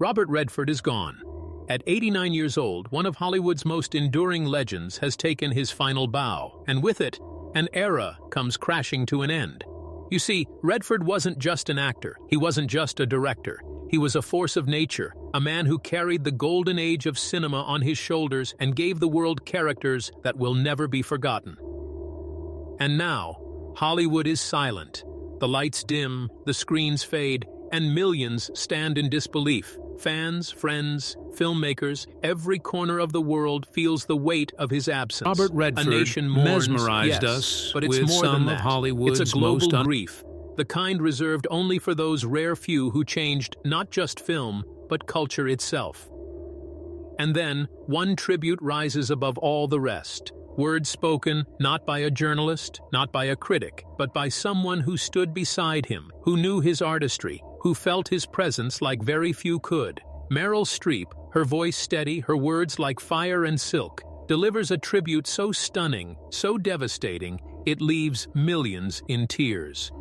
Robert Redford is gone. At 89 years old, one of Hollywood's most enduring legends has taken his final bow, and with it, an era comes crashing to an end. You see, Redford wasn't just an actor, he wasn't just a director. He was a force of nature, a man who carried the golden age of cinema on his shoulders and gave the world characters that will never be forgotten. And now, Hollywood is silent. The lights dim, the screens fade, and millions stand in disbelief. Fans, friends, filmmakers, every corner of the world feels the weight of his absence. Robert Redford a nation mourns, mesmerized yes, us but it's with more some than that. of Hollywood's It's a global most grief, the kind reserved only for those rare few who changed not just film, but culture itself. And then, one tribute rises above all the rest. Words spoken not by a journalist, not by a critic, but by someone who stood beside him, who knew his artistry, who felt his presence like very few could. Meryl Streep, her voice steady, her words like fire and silk, delivers a tribute so stunning, so devastating, it leaves millions in tears.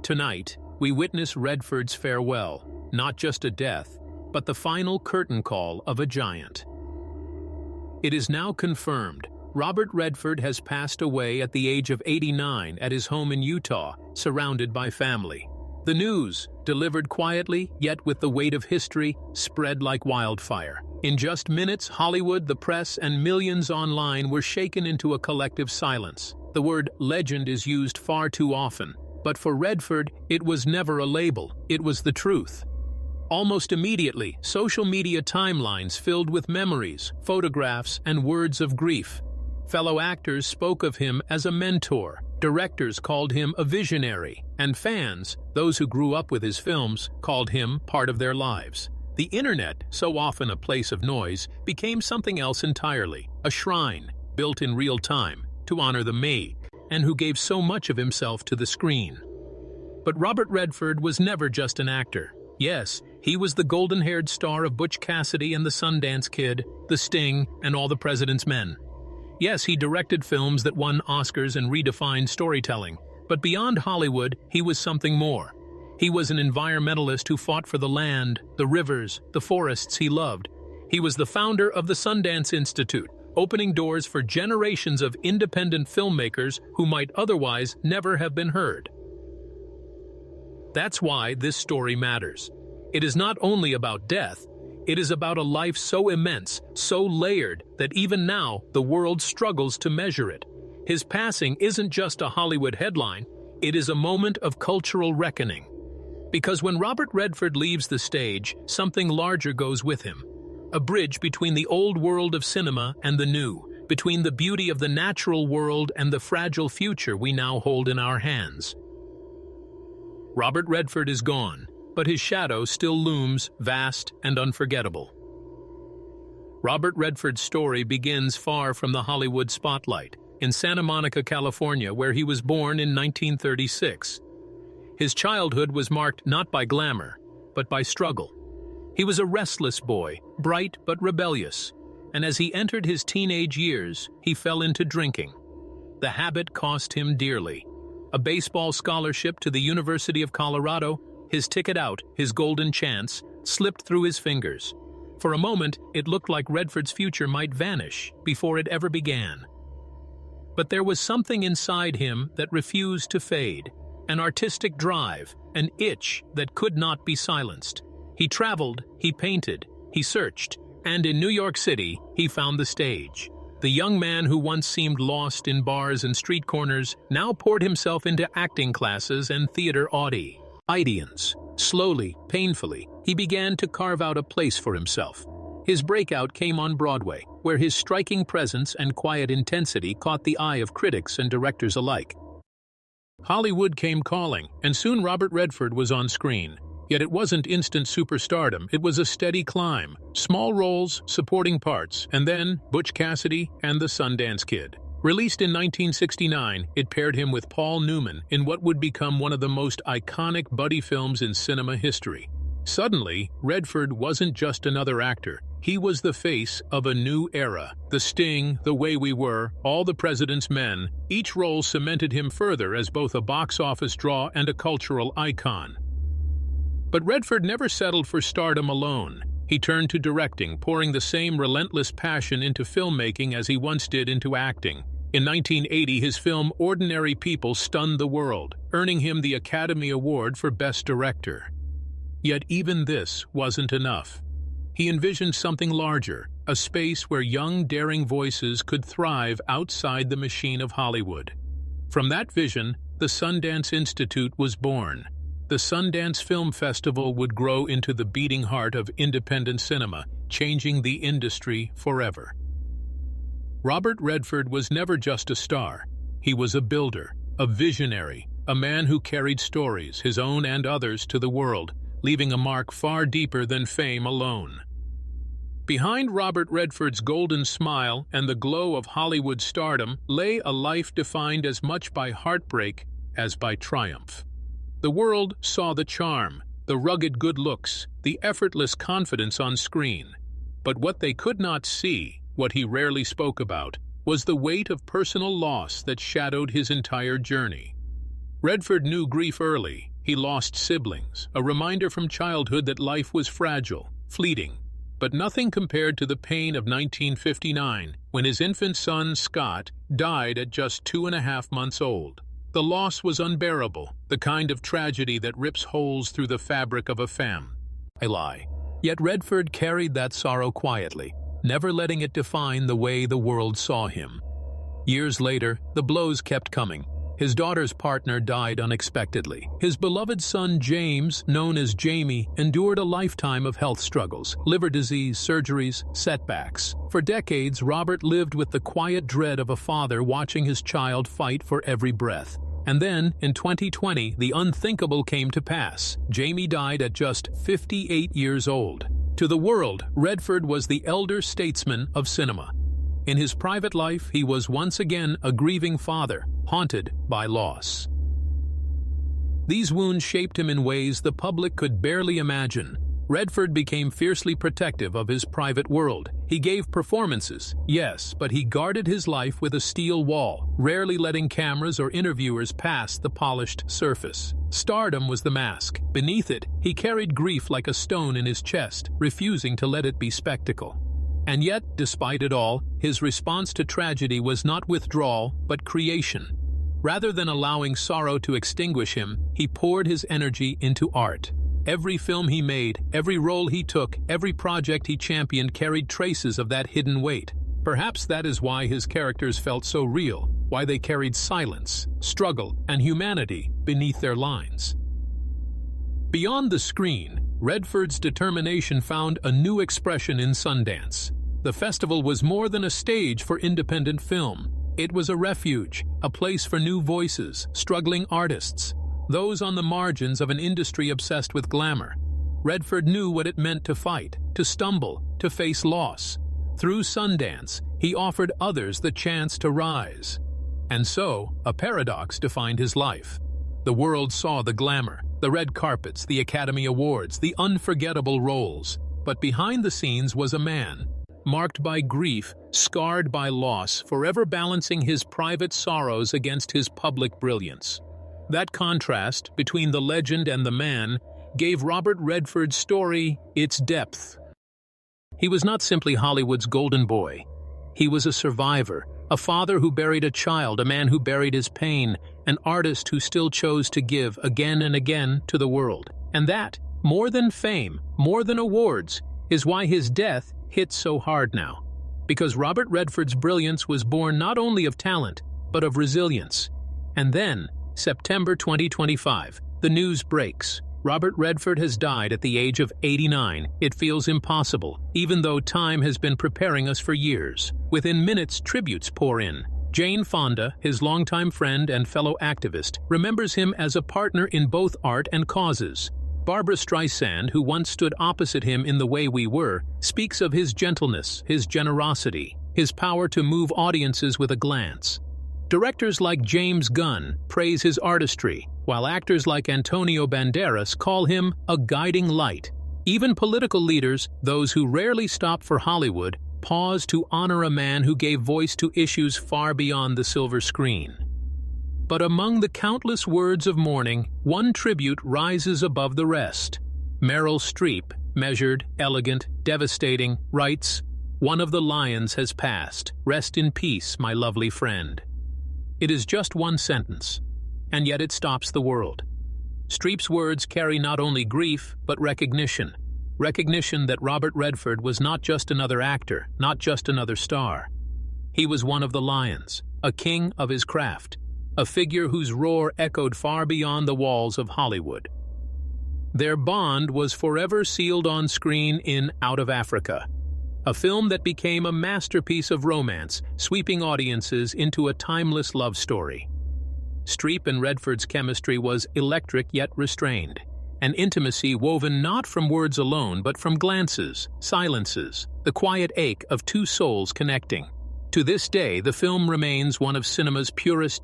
Tonight, we witness Redford's farewell, not just a death, but the final curtain call of a giant. It is now confirmed. Robert Redford has passed away at the age of 89 at his home in Utah, surrounded by family. The news, delivered quietly, yet with the weight of history, spread like wildfire. In just minutes, Hollywood, the press, and millions online were shaken into a collective silence. The word legend is used far too often, but for Redford, it was never a label, it was the truth. Almost immediately, social media timelines filled with memories, photographs, and words of grief. Fellow actors spoke of him as a mentor, directors called him a visionary, and fans, those who grew up with his films, called him part of their lives. The internet, so often a place of noise, became something else entirely, a shrine, built in real time, to honor the me, and who gave so much of himself to the screen. But Robert Redford was never just an actor. Yes, he was the golden-haired star of Butch Cassidy and the Sundance Kid, The Sting, and All the President's Men. Yes, he directed films that won Oscars and redefined storytelling, but beyond Hollywood, he was something more. He was an environmentalist who fought for the land, the rivers, the forests he loved. He was the founder of the Sundance Institute, opening doors for generations of independent filmmakers who might otherwise never have been heard. That's why this story matters. It is not only about death, it is about a life so immense, so layered, that even now the world struggles to measure it. His passing isn't just a Hollywood headline, it is a moment of cultural reckoning. Because when Robert Redford leaves the stage, something larger goes with him. A bridge between the old world of cinema and the new, between the beauty of the natural world and the fragile future we now hold in our hands. Robert Redford is gone, but his shadow still looms, vast and unforgettable. Robert Redford's story begins far from the Hollywood spotlight, in Santa Monica, California, where he was born in 1936. His childhood was marked not by glamour, but by struggle. He was a restless boy, bright but rebellious, and as he entered his teenage years, he fell into drinking. The habit cost him dearly. A baseball scholarship to the University of Colorado, his ticket out, his golden chance, slipped through his fingers. For a moment, it looked like Redford's future might vanish before it ever began. But there was something inside him that refused to fade, an artistic drive, an itch that could not be silenced. He traveled, he painted, he searched, and in New York City, he found the stage. The young man who once seemed lost in bars and street corners now poured himself into acting classes and theater auditions. Slowly, painfully, he began to carve out a place for himself. His breakout came on Broadway, where his striking presence and quiet intensity caught the eye of critics and directors alike. Hollywood came calling, and soon Robert Redford was on screen. Yet it wasn't instant superstardom, it was a steady climb. Small roles, supporting parts, and then Butch Cassidy and the Sundance Kid. Released in 1969, it paired him with Paul Newman in what would become one of the most iconic buddy films in cinema history. Suddenly, Redford wasn't just another actor. He was the face of a new era. The Sting, The Way We Were, All the President's Men, each role cemented him further as both a box office draw and a cultural icon. But Redford never settled for stardom alone. He turned to directing, pouring the same relentless passion into filmmaking as he once did into acting. In 1980, his film Ordinary People stunned the world, earning him the Academy Award for Best Director. Yet even this wasn't enough. He envisioned something larger, a space where young, daring voices could thrive outside the machine of Hollywood. From that vision, the Sundance Institute was born. The Sundance Film Festival would grow into the beating heart of independent cinema, changing the industry forever. Robert Redford was never just a star. He was a builder, a visionary, a man who carried stories, his own and others, to the world, leaving a mark far deeper than fame alone. Behind Robert Redford's golden smile and the glow of Hollywood stardom lay a life defined as much by heartbreak as by triumph. The world saw the charm, the rugged good looks, the effortless confidence on screen. But what they could not see, what he rarely spoke about, was the weight of personal loss that shadowed his entire journey. Redford knew grief early. He lost siblings, a reminder from childhood that life was fragile, fleeting, but nothing compared to the pain of 1959, when his infant son, Scott, died at just 2.5 months old. The loss was unbearable, the kind of tragedy that rips holes through the fabric of a family. Yet Redford carried that sorrow quietly, never letting it define the way the world saw him. Years later, the blows kept coming. His daughter's partner died unexpectedly. His beloved son James, known as Jamie, endured a lifetime of health struggles, liver disease, surgeries, setbacks. For decades, Robert lived with the quiet dread of a father watching his child fight for every breath. And then, in 2020, the unthinkable came to pass. Jamie died at just 58 years old. To the world, Redford was the elder statesman of cinema. In his private life, he was once again a grieving father, haunted by loss. These wounds shaped him in ways the public could barely imagine. Redford became fiercely protective of his private world. He gave performances, yes, but he guarded his life with a steel wall, rarely letting cameras or interviewers pass the polished surface. Stardom was the mask. Beneath it, he carried grief like a stone in his chest, refusing to let it be spectacle. And yet, despite it all, his response to tragedy was not withdrawal, but creation. Rather than allowing sorrow to extinguish him, he poured his energy into art. Every film he made, every role he took, every project he championed carried traces of that hidden weight. Perhaps that is why his characters felt so real, why they carried silence, struggle, and humanity beneath their lines. Beyond the screen, Redford's determination found a new expression in Sundance. The festival was more than a stage for independent film. It was a refuge, a place for new voices, struggling artists, those on the margins of an industry obsessed with glamour. Redford knew what it meant to fight, to stumble, to face loss. Through Sundance, he offered others the chance to rise. And so, a paradox defined his life. The world saw the glamour, the red carpets, the Academy Awards, the unforgettable roles. But behind the scenes was a man, marked by grief, scarred by loss, forever balancing his private sorrows against his public brilliance. That contrast between the legend and the man gave Robert Redford's story its depth. He was not simply Hollywood's golden boy. He was a survivor, a father who buried a child, a man who buried his pain, an artist who still chose to give again and again to the world. And that, more than fame, more than awards, is why his death hit so hard now. Because Robert Redford's brilliance was born not only of talent, but of resilience. And then, September 2025, the news breaks. Robert Redford has died at the age of 89. It feels impossible, even though time has been preparing us for years. Within minutes, tributes pour in. Jane Fonda, his longtime friend and fellow activist, remembers him as a partner in both art and causes. Barbra Streisand, who once stood opposite him in The Way We Were, speaks of his gentleness, his generosity, his power to move audiences with a glance. Directors like James Gunn praise his artistry, while actors like Antonio Banderas call him a guiding light. Even political leaders, those who rarely stop for Hollywood, pause to honor a man who gave voice to issues far beyond the silver screen. But among the countless words of mourning, one tribute rises above the rest. Meryl Streep, measured, elegant, devastating, writes, "One of the lions has passed. Rest in peace, my lovely friend." It is just one sentence, and yet it stops the world. Streep's words carry not only grief, but recognition. Recognition that Robert Redford was not just another actor, not just another star. He was one of the lions, a king of his craft, a figure whose roar echoed far beyond the walls of Hollywood. Their bond was forever sealed on screen in Out of Africa, a film that became a masterpiece of romance, sweeping audiences into a timeless love story. Streep and Redford's chemistry was electric yet restrained, an intimacy woven not from words alone but from glances, silences, the quiet ache of two souls connecting. To this day, the film remains one of cinema's purest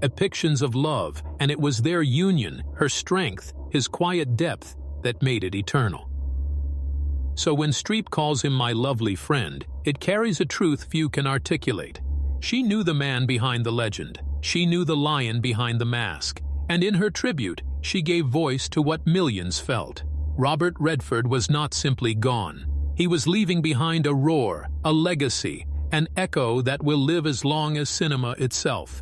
depictions of love, and it was their union, her strength, his quiet depth, that made it eternal. So when Streep calls him my lovely friend, it carries a truth few can articulate. She knew the man behind the legend. She knew the lion behind the mask. And in her tribute, she gave voice to what millions felt. Robert Redford was not simply gone. He was leaving behind a roar, a legacy, an echo that will live as long as cinema itself.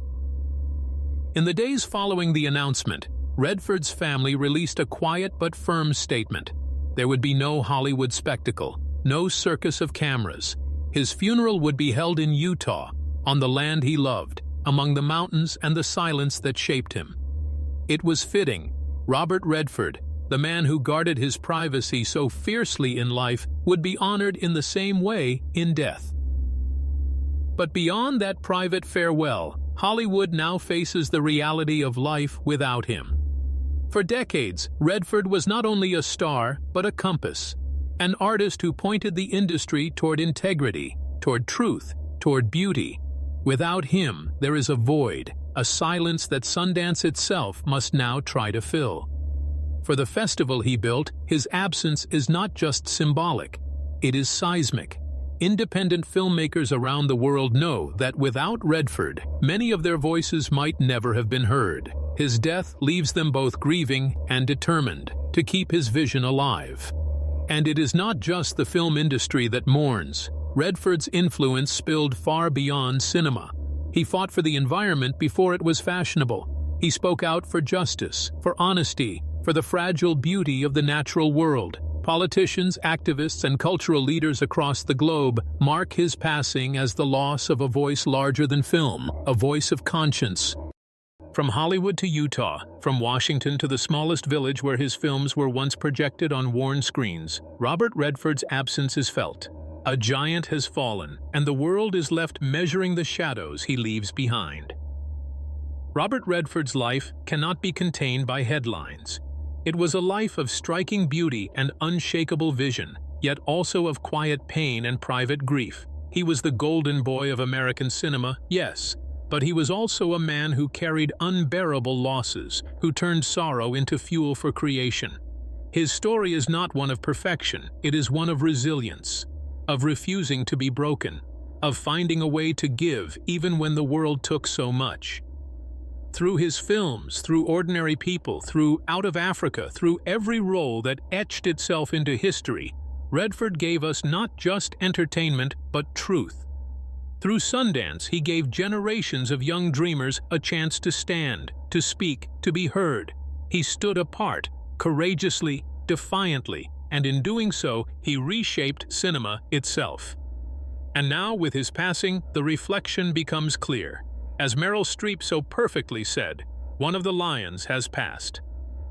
In the days following the announcement, Redford's family released a quiet but firm statement. There would be no Hollywood spectacle, no circus of cameras. His funeral would be held in Utah, on the land he loved, among the mountains and the silence that shaped him. It was fitting. Robert Redford, the man who guarded his privacy so fiercely in life, would be honored in the same way in death. But beyond that private farewell, Hollywood now faces the reality of life without him. For decades, Redford was not only a star, but a compass, an artist who pointed the industry toward integrity, toward truth, toward beauty. Without him, there is a void, a silence that Sundance itself must now try to fill. For the festival he built, his absence is not just symbolic, it is seismic. Independent filmmakers around the world know that without Redford, many of their voices might never have been heard. His death leaves them both grieving and determined to keep his vision alive. And it is not just the film industry that mourns. Redford's influence spilled far beyond cinema. He fought for the environment before it was fashionable. He spoke out for justice, for honesty, for the fragile beauty of the natural world. Politicians, activists, and cultural leaders across the globe mark his passing as the loss of a voice larger than film, a voice of conscience. From Hollywood to Utah, from Washington to the smallest village where his films were once projected on worn screens, Robert Redford's absence is felt. A giant has fallen, and the world is left measuring the shadows he leaves behind. Robert Redford's life cannot be contained by headlines. It was a life of striking beauty and unshakable vision, yet also of quiet pain and private grief. He was the golden boy of American cinema, yes, but he was also a man who carried unbearable losses, who turned sorrow into fuel for creation. His story is not one of perfection, it is one of resilience, of refusing to be broken, of finding a way to give even when the world took so much. Through his films, through Ordinary People, through Out of Africa, through every role that etched itself into history, Redford gave us not just entertainment, but truth. Through Sundance, he gave generations of young dreamers a chance to stand, to speak, to be heard. He stood apart, courageously, defiantly, and in doing so, he reshaped cinema itself. And now, with his passing, the reflection becomes clear. As Meryl Streep so perfectly said, one of the lions has passed.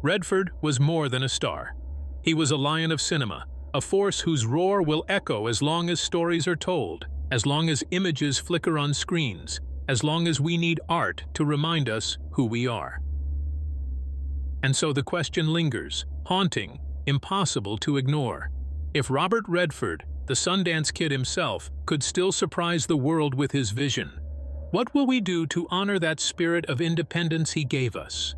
Redford was more than a star. He was a lion of cinema, a force whose roar will echo as long as stories are told, as long as images flicker on screens, as long as we need art to remind us who we are. And so the question lingers, haunting, impossible to ignore. If Robert Redford, the Sundance Kid himself, could still surprise the world with his vision, what will we do to honor that spirit of independence he gave us?